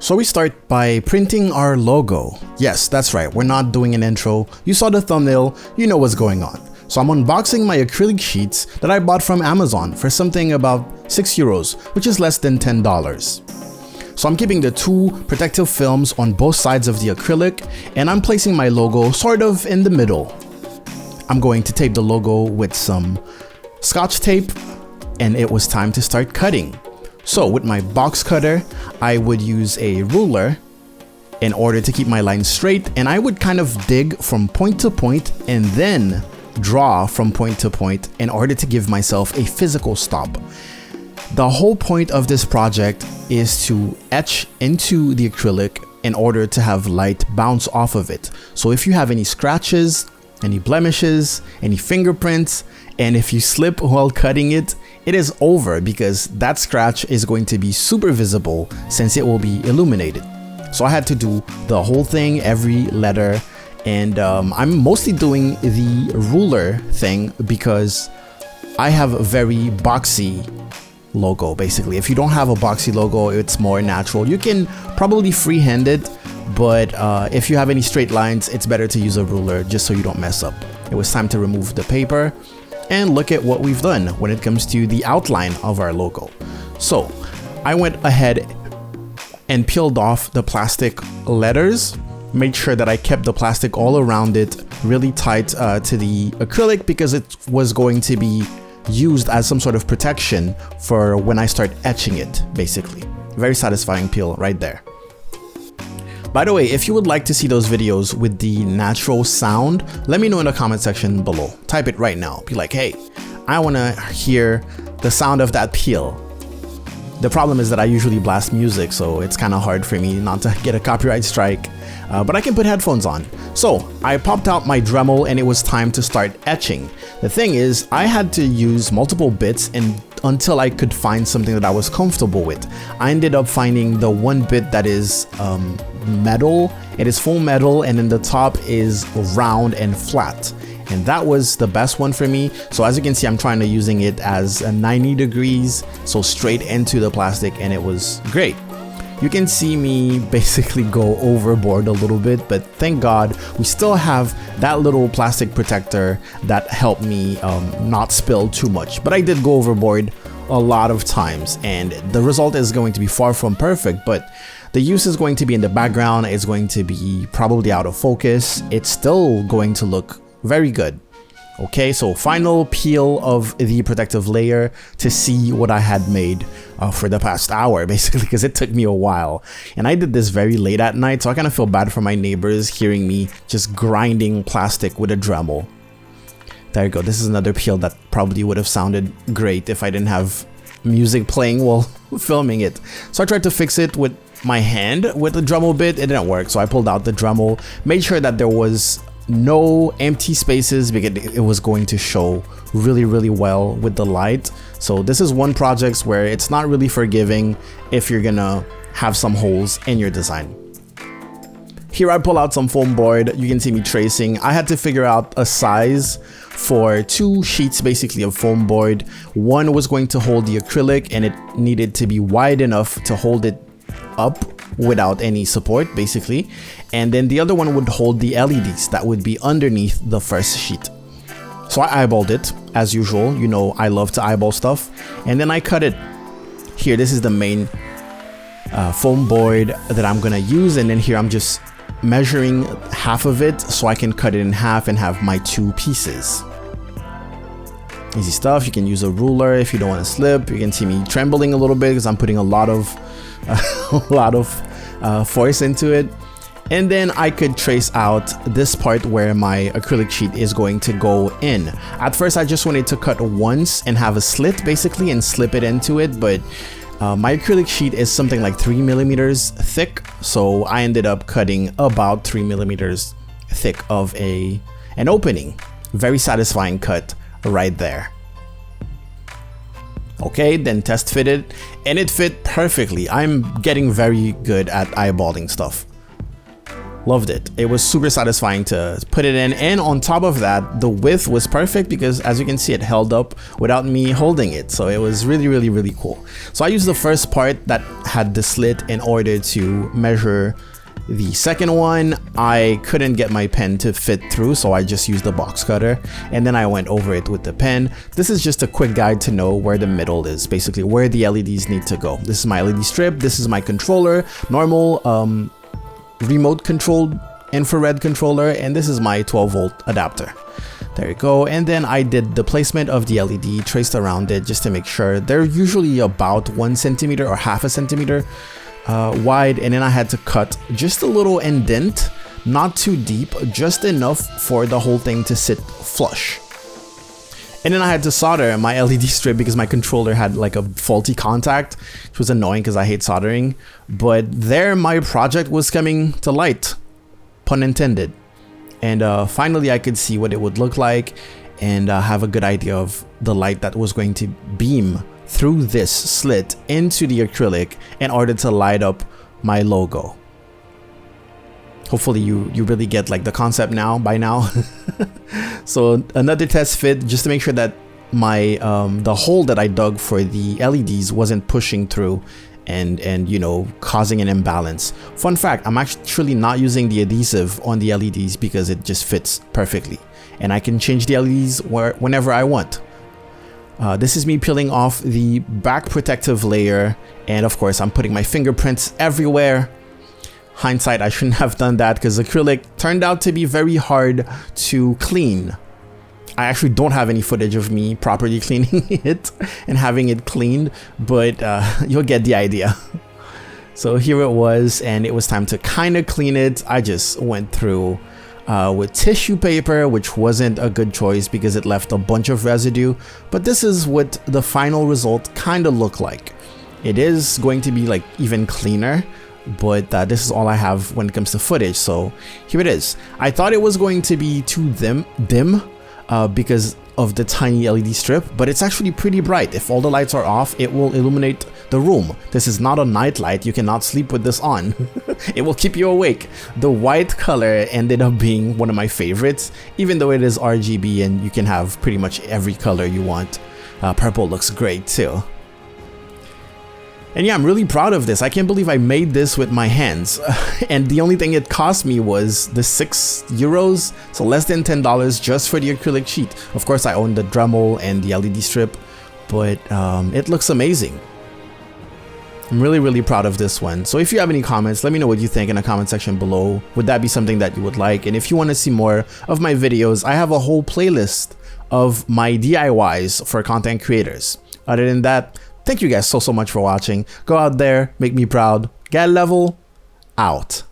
So we start by printing our logo. Yes, that's right, we're not doing an intro. You saw the thumbnail, you know what's going on. So I'm unboxing my acrylic sheets that I bought from Amazon for something about €6, which is less than $10. So I'm keeping the two protective films on both sides of the acrylic, and I'm placing my logo sort of in the middle. I'm going to tape the logo with some Scotch tape, and it was time to start cutting. So with my box cutter, I would use a ruler in order to keep my lines straight, and I would kind of dig from point to point and then draw from point to point in order to give myself a physical stop. The whole point of this project is to etch into the acrylic in order to have light bounce off of it. So if you have any scratches, any blemishes, any fingerprints, and if you slip while cutting it, it is over because that scratch is going to be super visible since it will be illuminated. So I had to do the whole thing, every letter, and I'm mostly doing the ruler thing because I have a very boxy logo. Basically, if you don't have a boxy logo, it's more natural. You can probably freehand it, but if you have any straight lines, it's better to use a ruler just so you don't mess up. It was time to remove the paper and look at what we've done when it comes to the outline of our logo. So I went ahead and peeled off the plastic letters, made sure that I kept the plastic all around it really tight to the acrylic because it was going to be used as some sort of protection for when I start etching it, basically. Very satisfying peel right there. By the way, if you would like to see those videos with the natural sound, let me know in the comment section below. Type it right now. Be like, hey, I want to hear the sound of that peel. The problem is that I usually blast music, so it's kind of hard for me not to get a copyright strike, but I can put headphones on. So I popped out my Dremel and it was time to start etching. The thing is, I had to use multiple bits until I could find something that I was comfortable with. I ended up finding the one bit that is metal. It is full metal, and then the top is round and flat. And that was the best one for me. So as you can see, I'm trying to using it as a 90 degrees, so straight into the plastic, and it was great. You can see me basically go overboard a little bit, but thank God we still have that little plastic protector that helped me not spill too much. But I did go overboard a lot of times, and the result is going to be far from perfect, but the use is going to be in the background. It's going to be probably out of focus. It's still going to look very good. Okay, so final peel of the protective layer to see what I had made for the past hour, basically, because it took me a while. And I did this very late at night, so I kind of feel bad for my neighbors hearing me just grinding plastic with a Dremel. There you go. This is another peel that probably would have sounded great if I didn't have music playing while filming it. So I tried to fix it with my hand with the Dremel bit. It didn't work, so I pulled out the Dremel, made sure that there was no empty spaces because it was going to show really well with the light. So this is one project where it's not really forgiving if you're gonna have some holes in your design. Here I pull out some foam board. You can see me tracing. I had to figure out a size for two sheets basically of foam board. One was going to hold the acrylic and it needed to be wide enough to hold it up without any support basically, and then the other one would hold the LEDs that would be underneath the first sheet. So I eyeballed it as usual. You know, I love to eyeball stuff, and then I cut it. Here, this is the main foam board that I'm gonna use, and then here I'm just measuring half of it so I can cut it in half and have my two pieces. Easy stuff. You can use a ruler if you don't want to slip. You can see me trembling a little bit because I'm putting a lot of force into it. And then I could trace out this part where my acrylic sheet is going to go in. At first I just wanted to cut once and have a slit basically and slip it into it, but my acrylic sheet is something like 3 millimeters thick, so I ended up cutting about 3 millimeters thick of an opening. Very satisfying cut right there. Okay, then test fitted, and it fit perfectly. I'm getting very good at eyeballing stuff. Loved it. It was super satisfying to put it in, and on top of that, the width was perfect because as you can see, it held up without me holding it. So it was really cool. So I used the first part that had the slit in order to measure the second one. I couldn't get my pen to fit through, so I just used the box cutter, and then I went over it with the pen. This is just a quick guide to know where the middle is, basically where the LEDs need to go. This is my LED strip, this is my controller, normal remote controlled infrared controller, and this is my 12-volt adapter. There you go. And then I did the placement of the LED, traced around it just to make sure. They're usually about 1 centimeter or half a centimeter wide, and then I had to cut just a little indent, not too deep, just enough for the whole thing to sit flush. And then I had to solder my LED strip because my controller had like a faulty contact, which was annoying because I hate soldering. But there my project was coming to light, pun intended. And finally I could see what it would look like and have a good idea of the light that was going to beam through this slit into the acrylic in order to light up my logo. Hopefully you really get like the concept by now. So another test fit just to make sure that my the hole that I dug for the LEDs wasn't pushing through and you know, causing an imbalance. Fun fact, I'm actually not using the adhesive on the LEDs because it just fits perfectly, and I can change the LEDs whenever I want. This is me peeling off the back protective layer, and of course I'm putting my fingerprints everywhere. Hindsight, I shouldn't have done that because acrylic turned out to be very hard to clean. I actually don't have any footage of me properly cleaning it and having it cleaned, but you'll get the idea. So here it was, and it was time to kind of clean it. I just went through with tissue paper, which wasn't a good choice because it left a bunch of residue, but this is what the final result kind of looked like. It is going to be like even cleaner, but this is all I have when it comes to footage, so here it is. I thought it was going to be too dim because of the tiny LED strip, but it's actually pretty bright. If all the lights are off, it will illuminate the room. This is not a night light. You cannot sleep with this on. It will keep you awake. The white color ended up being one of my favorites, even though it is RGB and you can have pretty much every color you want. Purple looks great too. And yeah, I'm really proud of this. I can't believe I made this with my hands. And the only thing it cost me was the €6, so less than $10 just for the acrylic sheet. Of course, I own the Dremel and the LED strip, but it looks amazing. I'm really proud of this one. So if you have any comments, let me know what you think in the comment section below. Would that be something that you would like? And if you want to see more of my videos, I have a whole playlist of my DIYs for content creators. Other than that, thank you guys so much for watching. Go out there, make me proud. Get level out.